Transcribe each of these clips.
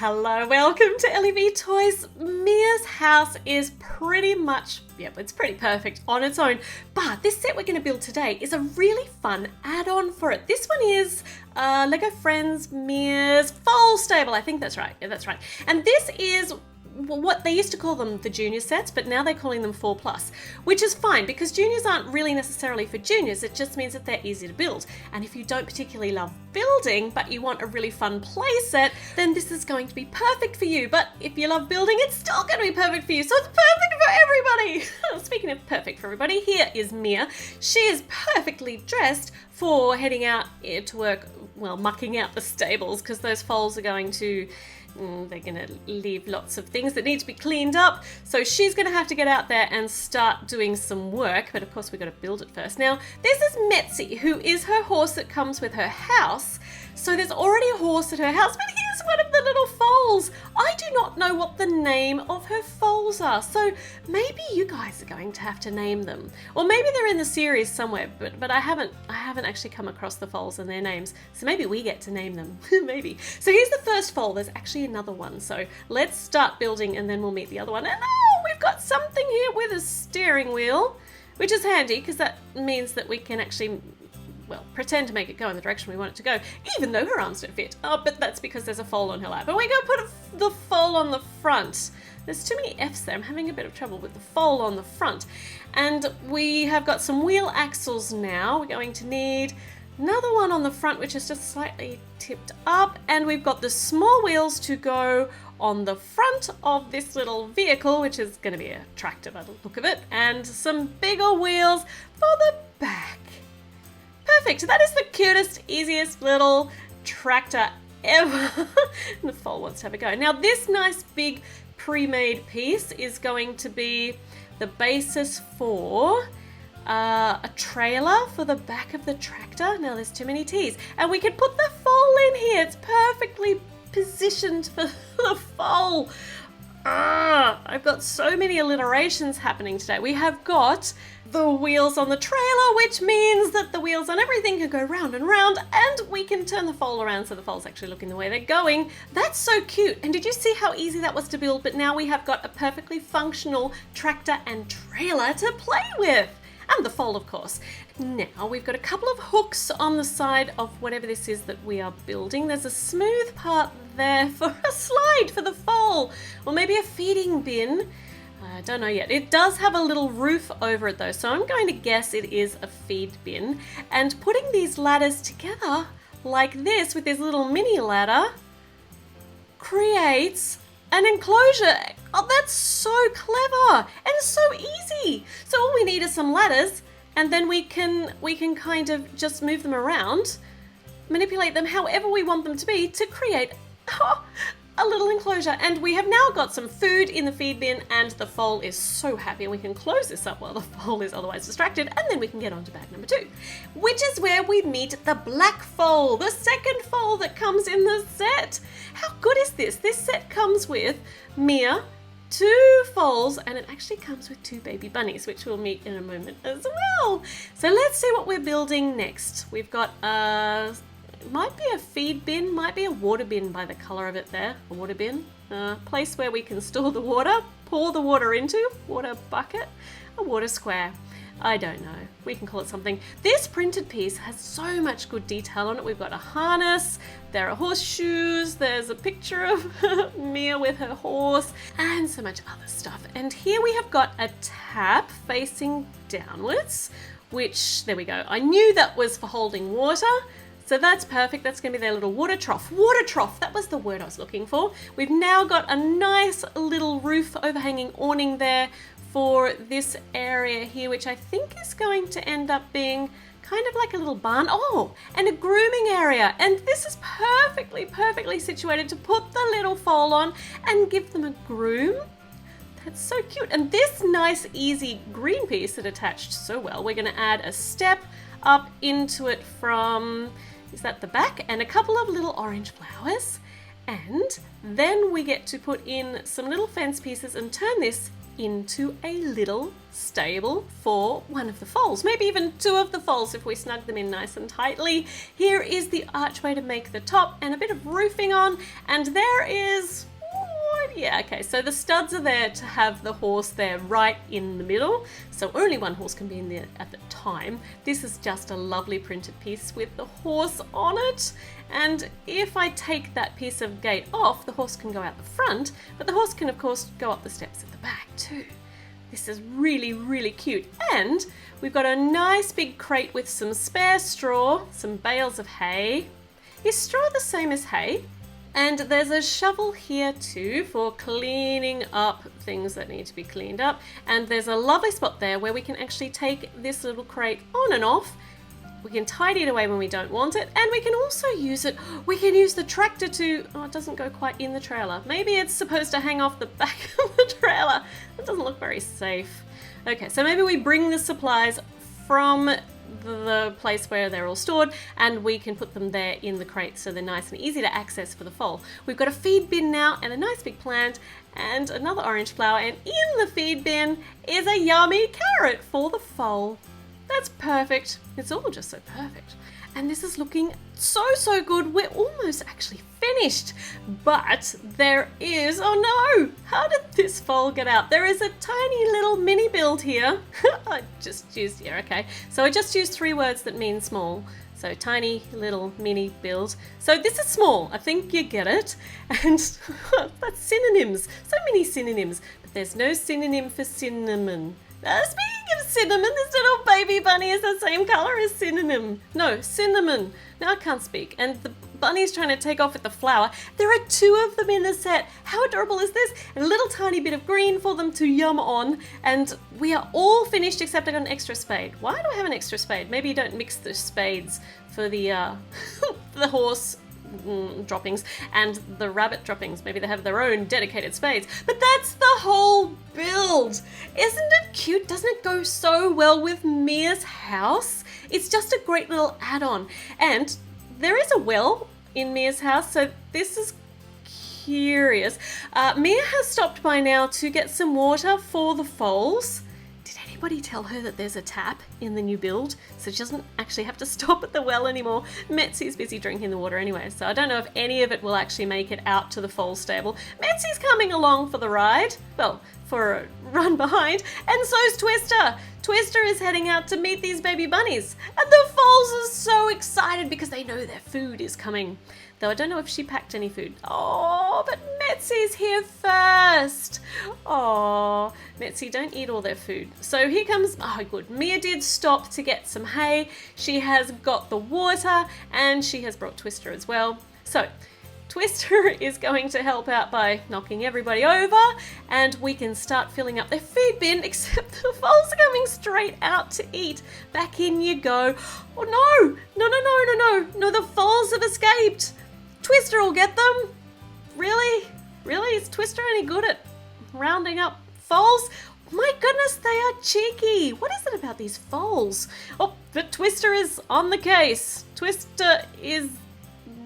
Hello, welcome to LEV Toys. Mia's house is pretty much, it's pretty perfect on its own. But this set we're going to build today is a really fun add-on for it. This one is Lego Friends Mia's Foal Stable. I think that's right. Yeah, that's right. And this is what they used to call them the junior sets, but now they're calling them 4+, which is fine because juniors aren't really necessarily for juniors. It just means that they're easy to build. And if you don't particularly love building, but you want a really fun play set, then this is going to be perfect for you. But if you love building, it's still going to be perfect for you. So it's perfect for everybody. Speaking of perfect for everybody, here is Mia. She is perfectly dressed for heading out to work, well, mucking out the stables, because those foals are going to they're going to leave lots of things that need to be cleaned up. So she's going to have to get out there and start doing some work. But of course, we've got to build it first. Now, this is Metzi, who is her horse that comes with her house. So there's already a horse at her house, but here's one of the little foals. I do not know what the name of her foals are. So maybe you guys are going to have to name them. Or maybe they're in the series somewhere, but I haven't actually come across the foals and their names. So maybe we get to name them. Maybe. So here's the first foal. There's actually another one. So let's start building and then we'll meet the other one. And oh, we've got something here with a steering wheel, which is handy because that means that we can actually, well, pretend to make it go in the direction we want it to go, even though her arms don't fit. Oh, but that's because there's a foal on her lap. And we're going to put the foal on the front. There's too many F's there. I'm having a bit of trouble with the foal on the front. And we have got some wheel axles now. We're going to need another one on the front, which is just slightly tipped up. And we've got the small wheels to go on the front of this little vehicle, which is going to be a tractor by the look of it. And some bigger wheels for the back. Perfect. That is the cutest, easiest little tractor ever. The foal wants to have a go. Now, this nice big pre-made piece is going to be the basis for a trailer for the back of the tractor. Now, there's too many T's. And we can put the foal in here. It's perfectly positioned for the foal. I've got so many alliterations happening today. We have got the wheels on the trailer, which means that the wheels on everything can go round and round, and we can turn the foal around so the foal's actually looking the way they're going. That's so cute. And did you see how easy that was to build? But now we have got a perfectly functional tractor and trailer to play with. And the foal, of course. Now we've got a couple of hooks on the side of whatever this is that we are building. There's a smooth part there for a slide for the foal, or maybe a feeding bin. I don't know yet. It does have a little roof over it though, so I'm going to guess it is a feed bin. And putting these ladders together like this with this little mini ladder creates an enclosure. Oh, that's so clever and so easy. So all we need are some ladders, and then we can kind of just move them around, manipulate them however we want them to be to create a little enclosure. And we have now got some food in the feed bin, and the foal is so happy. And we can close this up while the foal is otherwise distracted, and then we can get on to bag number 2, which is where we meet the black foal, the second foal that comes in the set. How good is this? This set comes with Mia, 2 foals, and it actually comes with 2 baby bunnies, which we'll meet in a moment as well. So let's see what we're building next. We've got might be a feed bin, might be a water bin by the color of it there. A water bin, place where we can store the water, pour the water into, water bucket, a water square. I don't know. We can call it something. This printed piece has so much good detail on it. We've got a harness, there are horseshoes, there's a picture of Mia with her horse, and so much other stuff. And here we have got a tap facing downwards, which, there we go. I knew that was for holding water. So that's perfect. That's going to be their little water trough. Water trough, that was the word I was looking for. We've now got a nice little roof overhanging awning there for this area here, which I think is going to end up being kind of like a little barn. Oh, and a grooming area. And this is perfectly situated to put the little foal on and give them a groom. That's so cute. And this nice, easy green piece that attached so well, we're going to add a step up into it from, is that the back? And a couple of little orange flowers. And then we get to put in some little fence pieces and turn this into a little stable for one of the foals, maybe even two of the foals if we snug them in nice and tightly. Here is the archway to make the top and a bit of roofing on, and there is, yeah, okay, so the studs are there to have the horse there right in the middle, so only one horse can be in there at the time. This is just a lovely printed piece with the horse on it, and if I take that piece of gate off, the horse can go out the front, but the horse can of course go up the steps at the back too. This is really, really cute. And we've got a nice big crate with some spare straw, some bales of hay. Is straw the same as hay? And there's a shovel here too for cleaning up things that need to be cleaned up. And there's a lovely spot there where we can actually take this little crate on and off. We can tidy it away when we don't want it, and we can also use it, we can use the tractor to, oh, it doesn't go quite in the trailer. Maybe it's supposed to hang off the back of the trailer. That doesn't look very safe. Okay, so maybe we bring the supplies from the place where they're all stored, and we can put them there in the crate so they're nice and easy to access for the foal. We've got a feed bin now and a nice big plant and another orange flower, and in the feed bin is a yummy carrot for the foal. That's perfect. It's all just so perfect. And this is looking so good. We're almost actually finished. But there is, oh no, how did this foal get out? There is a tiny little mini build here. I just used, yeah, okay. So I just used 3 words that mean small. So tiny little mini build. So this is small, I think you get it. And that's synonyms, so many synonyms. But there's no synonym for cinnamon. Speaking of cinnamon, this little baby bunny is the same colour as cinnamon. No, cinnamon. Now I can't speak. And the bunny's trying to take off with the flower. There are 2 of them in the set. How adorable is this? And a little tiny bit of green for them to yum on. And we are all finished except I got an extra spade. Why do I have an extra spade? Maybe you don't mix the spades for the the horse droppings and the rabbit droppings. Maybe they have their own dedicated spades. But that's the whole build. Isn't it cute? Doesn't it go so well with Mia's house? It's just a great little add-on. And there is a well in Mia's house, so this is curious. Mia has stopped by now to get some water for the foals. Did anybody tell her that there's a tap in the new build, so she doesn't actually have to stop at the well anymore? Metsy's busy drinking the water anyway, so I don't know if any of it will actually make it out to the foal stable. Metsy's coming along for the ride, well, for a run behind, and so's Twister. Twister is heading out to meet these baby bunnies, and the foals are so excited because they know their food is coming. Though I don't know if she packed any food. Oh, but Metsy's here first. Oh, Metsy, don't eat all their food. So here comes, oh good, Mia did stop to get some hay. She has got the water and she has brought Twister as well. So Twister is going to help out by knocking everybody over, and we can start filling up their feed bin, except the foals are coming straight out to eat. Back in you go. Oh no, no, the foals have escaped. Twister will get them. Really? Really? Is Twister any good at rounding up foals? My goodness, they are cheeky. What is it about these foals? Oh, but Twister is on the case. Twister is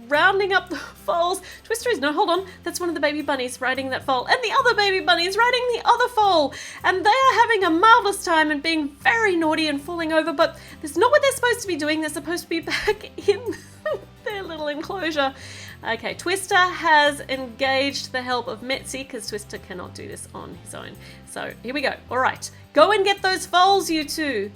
rounding up the foals. Twister is, no, hold on. That's one of the baby bunnies riding that foal. And the other baby bunny is riding the other foal. And they are having a marvellous time and being very naughty and falling over, but that's not what they're supposed to be doing. They're supposed to be back in their little enclosure. Okay, Twister has engaged the help of Metsy because Twister cannot do this on his own. So here we go. All right, go and get those foals, you two.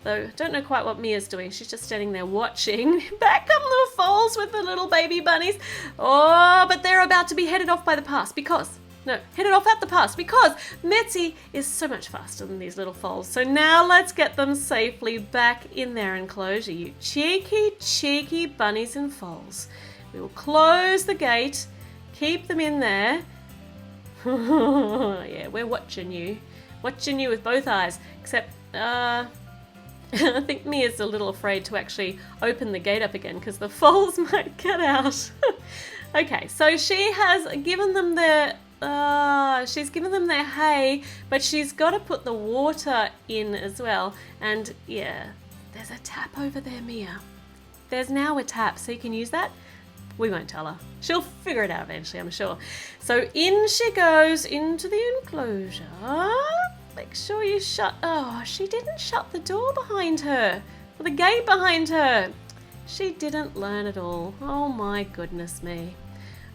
Though, don't know quite what Mia's doing. She's just standing there watching. Back come the foals with the little baby bunnies. Oh, but they're about to be headed off by the pass because, no, headed off at the pass because Metsy is so much faster than these little foals. So now let's get them safely back in their enclosure, you cheeky, cheeky bunnies and foals. We will close the gate, keep them in there. Yeah, we're watching you with both eyes, except, I think Mia's a little afraid to actually open the gate up again because the foals might get out. Okay, so she has given them their hay, but she's got to put the water in as well. And yeah, there's a tap over there, Mia. There's now a tap, so you can use that. We won't tell her. She'll figure it out eventually, I'm sure. So in she goes into the enclosure. Make sure you shut... Oh, she didn't shut the door behind her. Or the gate behind her. She didn't learn at all. Oh my goodness me.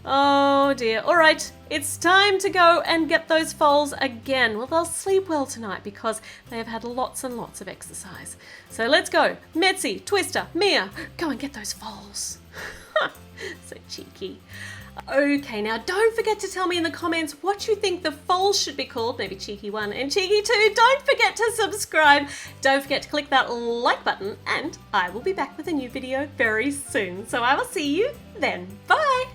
Oh dear. All right, it's time to go and get those foals again. Well, they'll sleep well tonight because they have had lots and lots of exercise. So let's go. Metzi, Twister, Mia, go and get those foals. So cheeky. Okay, now don't forget to tell me in the comments what you think the foals should be called. Maybe Cheeky 1 and Cheeky 2. Don't forget to subscribe. Don't forget to click that like button, and I will be back with a new video very soon. So I will see you then. Bye.